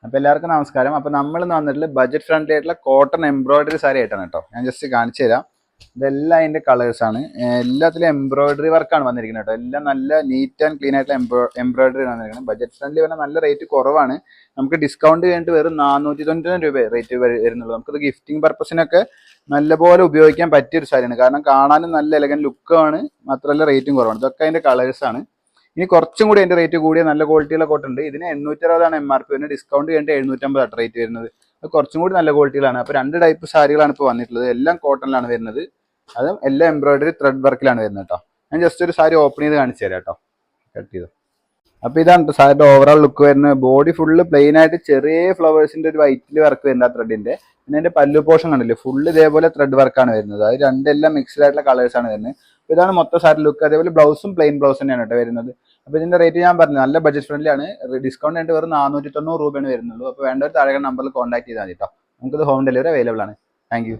അപ്പോൾ എല്ലാവർക്കും നമസ്കാരം. അപ്പോൾ നമ്മൾ ഇന്ന് വന്നിട്ടുള്ള ബഡ്ജറ്റ് ഫ്രണ്ട്ലി ആയിട്ടുള്ള കോട്ടൺ എംബ്രോയിഡറി സാരി ആയിട്ടാണ് കേട്ടോ. ഞാൻ ജസ്റ്റ് കാണിച്ചു തരാം. ഇതെല്ലാം അതിൻ്റെ കളേഴ്സാണ്. എല്ലാത്തിലും എംബ്രോയിഡറി വർക്കാണ് വന്നിരിക്കുന്നത് കേട്ടോ. എല്ലാം നല്ല നീറ്റ് ആൻഡ് ക്ലീൻ ആയിട്ടുള്ള എംബ്രോയിഡറി ആണ് വന്നിരിക്കുന്നത്. ബഡ്ജറ്റ് ഫ്രണ്ട്ലി പറഞ്ഞാൽ നല്ല റേറ്റ് കുറവാണ്. നമുക്ക് ഡിസ്കൗണ്ട് കഴിഞ്ഞിട്ട് വെറും 499 രൂപ റേറ്റ് വരുന്നുള്ളൂ. നമുക്കത് ഗിഫ്റ്റിംഗ് പർപ്പസിനൊക്കെ നല്ലപോലെ ഉപയോഗിക്കാൻ പറ്റിയൊരു സാരിയാണ്. കാരണം കാണാനും നല്ല എലഗൻ ലുക്കാണ്, മാത്രമല്ല റേറ്റും കുറവാണ്. ഇതൊക്കെ അതിൻ്റെ കളേഴ്സാണ്. ഇനി കുറച്ചും കൂടി അതിൻ്റെ റേറ്റ് കൂടിയ നല്ല ക്വാളിറ്റിയുള്ള കോട്ടൺ ഉണ്ട്. ഇതിന് 860 MRP വരുന്നത്. ഡിസ്കൗണ്ട് കഴിഞ്ഞിട്ട് 750 റേറ്റ് വരുന്നത്. അത് കുറച്ചും കൂടി നല്ല ക്വാളിറ്റിയിലാണ്. അപ്പോൾ 2 ടൈപ്പ് സാരികളാണ് ഇപ്പോൾ വന്നിട്ടുള്ളത്. എല്ലാം കോട്ടണിലാണ് വരുന്നത്. അതും എല്ലാം എംബ്രോയിഡറി ത്രെഡ് വർക്കിലാണ് വരുന്നത് കേട്ടോ. ഞാൻ ജസ്റ്റ് ഒരു സാരി ഓപ്പൺ ചെയ്ത് കാണിച്ചു തരാം കേട്ടോ. കട്ട് ചെയ്തു. അപ്പോൾ ഇതാണ് സാരിയുടെ ഓവറോൾ ലുക്ക് വരുന്നത്. ബോഡി ഫുള്ള് പ്ലെയിൻ ആയിട്ട് ചെറിയ ഫ്ലവേഴ്സിൻ്റെ ഒരു വൈറ്റിൽ വർക്ക് വരുന്നത് ആ ത്രെഡിൻ്റെ. പിന്നെ അതിൻ്റെ പല്ലു പോർഷൻ കണ്ടില്ലേ, ഫുള്ള് ഇതേപോലെ ത്രെഡ് വർക്കാണ് വരുന്നത്. അത് രണ്ടെല്ലാം മിക്സ്ഡ് ആയിട്ടുള്ള കളേഴ്സാണ് വരുന്നത്. അപ്പോൾ ഇതാണ് മൊത്തം സാരി ലുക്ക്. അതേപോലെ ബ്ലൗസും പ്ലെയിൻ ബ്ലൗസ് തന്നെയാണ് കേട്ടോ വരുന്നത്. അപ്പോൾ ഇതിൻ്റെ റേറ്റ് ഞാൻ പറഞ്ഞു, നല്ല ബഡ്ജറ്റ് ഫ്രണ്ട്ലി ആണ്. ഡിസ്കൗണ്ട് ആയിട്ട് വെറും 490 രൂപയാണ് വരുന്നുള്ളൂ. അപ്പോൾ വേണ്ട ഒരു താഴെ നമ്പറിൽ കോൺടാക്ട് ചെയ്താൽ മതി കേട്ടോ. നമുക്കിത് ഹോം ഡെലിവറി അവൈലബിൾ ആണ്. Thank you.